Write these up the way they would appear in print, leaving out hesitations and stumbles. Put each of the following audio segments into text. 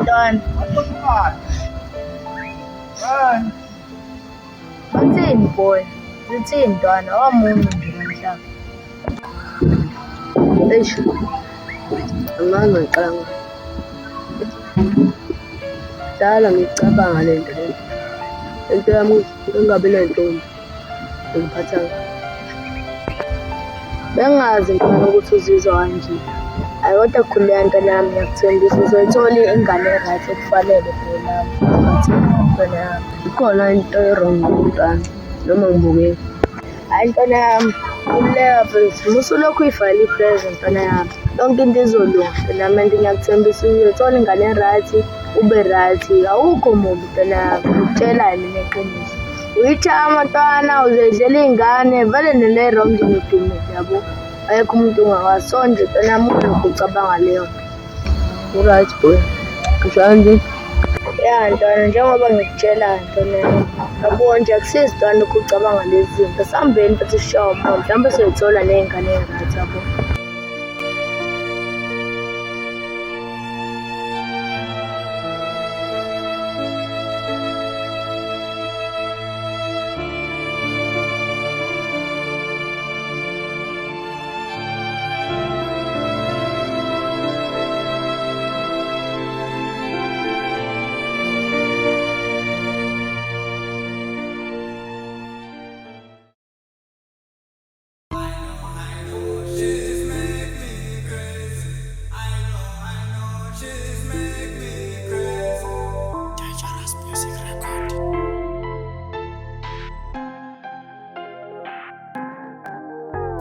Done. Bathini boy? Zithini ntwana? Wamunye nje namhlanje. Eish. Angazi ngiqala. Dala ngicabanga lento le. Into yami engabe nentombi. Ngiphatha. Bengazi mfana ukuthi uzizwa kanje. Hayi kodwa khuleka ntwana yami ngiyakuthembisa uzoyithola ingane right ekufanele bona ntwana yami. Ikhona into e-wrong ntwana noma ngibukile. Hayi ntwana yami khuleka mfethu musulokhu uyifayile i-present ntwana yami. Yonke into izolunga ntwana yami and ngiyakuthembisa uzothola ingane right ube right. Awukho mubi ntwana yami ngikutshela mina iqiniso. Uyithama ntwana uzedlela ingane vele nele wrong ngidume yabo. Ayekho umuntu ongakwazi so nje ntwana yami ulokhu ucabanga leyo nto. Right boy. Kanjani? Ya ntwana njengoba ngikutshela ntwana yami. Yabo nje akusizi ntwana lokhu ucabanga lezi zinto. Sihambeni futhi sishawe mhlawumbe soyithola ney'ngane right yabo.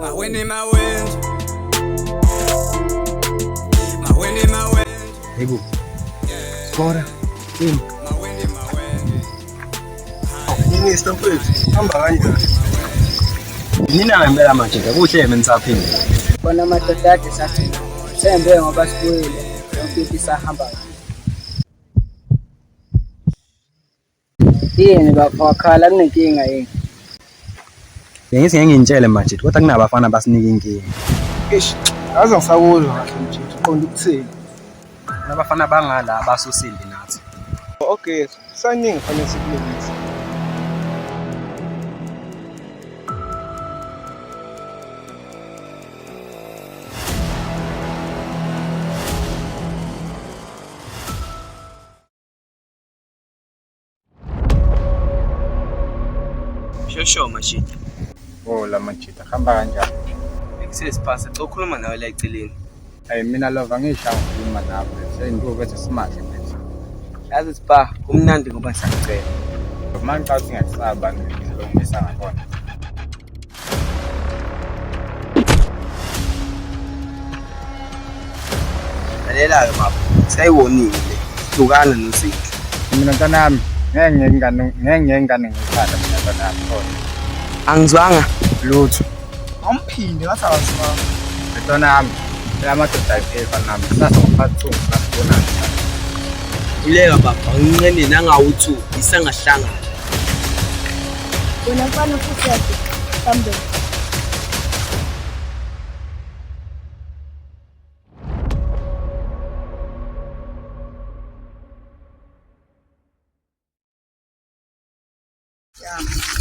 My wind in my wind. My wind in my wind. Hey boo. Skora. Kim. My wind in my wind. Yini stopwethu? Hamba kanjani? Nina ngempela manje kuhle menisaphinde. Bona madoda ade sathi sembe ngoba sibuyile yonke into isahamba kahle. Yini bafakhala kunenkinga yini? Bengithi ngeke ngintshele manje kodwa kunabafana basinika inkinga. Eish, aze ngisakuzwa kahle mjini. Uqonda ukuthini? Nabafana bangala abasusindi nathi. Okay, saningi fanele sikulungise. Shosho mashita. Oh la machita hamba kanjani? Ekusesipasa xokhuluma nawe la eceleni. Hayi mina lova ngishaya ukukhuluma nawe. Sengikuwo bese simahle manje. Yazi spa kumnandi ngoba siyacela. Manje xa singasaba ngizolungisa ngakona. Lalela ke baba. Sayiwonile. Hlukana noSipho. Mina ntanami ngeke ngingane ngikhanda mina ntanami khona. Angizwanga Lutho. Awumphinde ngathi awasiwa. Ntanami, lamadoda ayifana nami. Sasingaphathungu nasibona nje. uleka baba unqene nangawuthu isangahlanga. Wena mfana futhi yakhe kambe.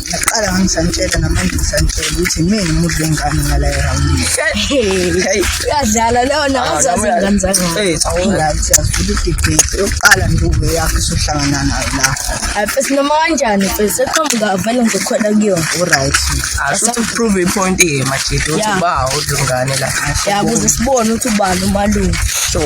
Ngaqala ngisantshela namanje ngisantshela ukuthi mina umuntu wengane ngala erawuni. Hey, uyadlala lona ngazazi ingane zangane. Awungathi siyavula i-debate yokuqala nje ube yakho sohlangana nayo la. Afese noma kanjani fese seqhamuka vele ngizokhwela kuyona. Alright. Asuthi uprove ipoint machito ukuthi Yeah. ba udungane la. Ya kuze sibone ukuthi ubani umalungu. So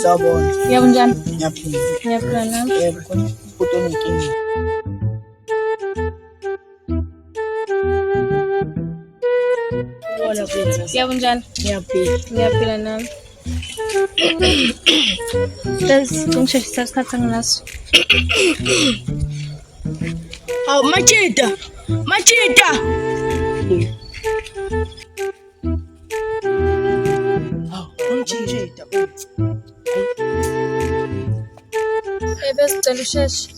Sawubona. Yebo njani? Ngiyaphila. Ngiyaphila nami. Yebo khona umuntu onenkinga. Wona phethu. Yebo njani? Ngiyaphila. Ngiyaphila nami. Ngisheshisa isikhathi nginaso. Hawu Machida. Machida. Umjinjida. Ebesicela usheshe.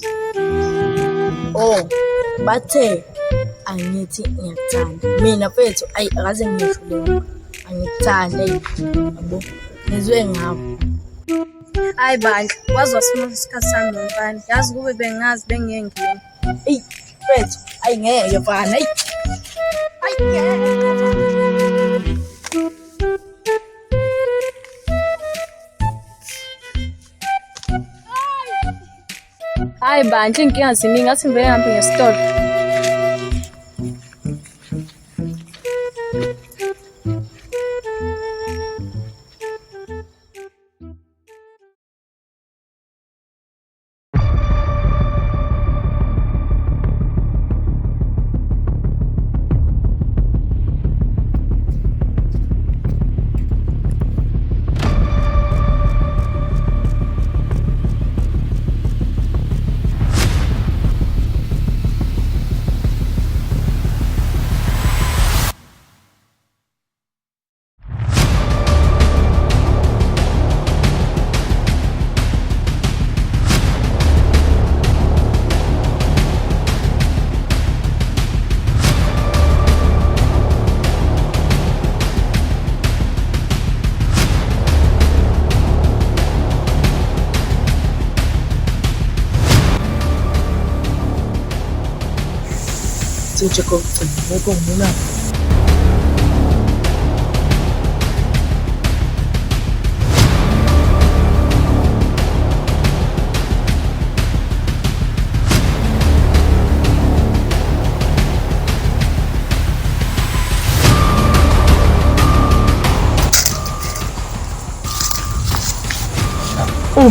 Oh, bathe angithi ngiyakuthanda mina mfethu ayi akaze ngisho lokho angikuthanda yabo ngizwe ngabo hayi bandla wazwa simo isikhathi sami nomfana yazi kube bengazi bengiyengeni ey mfethu ayi ngeke mfana ayi hayi bandla inkinga ziningi ngathi ngivele ngihambe ngesitolo Sithe kokugcina lokho ngibona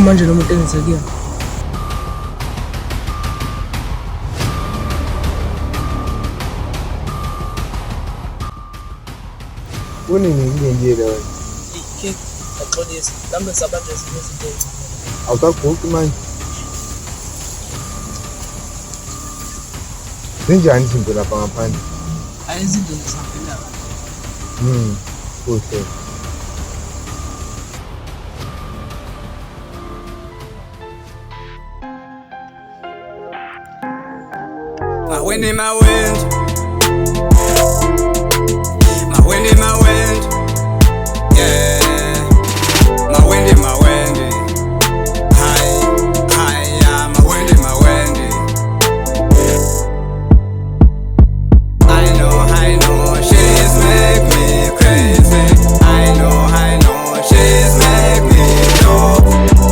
manje lo muntu engizekiya kunini kungenjile wena ikhe axolisa mhlawumbe sabantu ezinto awusaguqi manje zinjani izinto lapha ngaphandle ayizinto ngisaphila kuhle Maweni mawenzi Maweni mawenzi Yeah Maweni mawenzi Hi yeah Maweni mawenzi I know She's make me crazy I know She's make me dope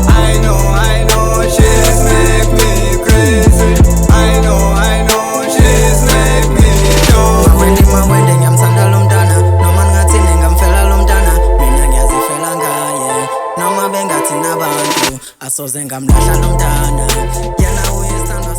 I know She's make me crazy I know she's make me dope Mawende ngiyamthanda lo mntana noma ngathini ngamfela lo mntana mina ngiyazifela ngaye noma bengathi nabantu asoze ngamlahla lo mntana yena uyisithandwa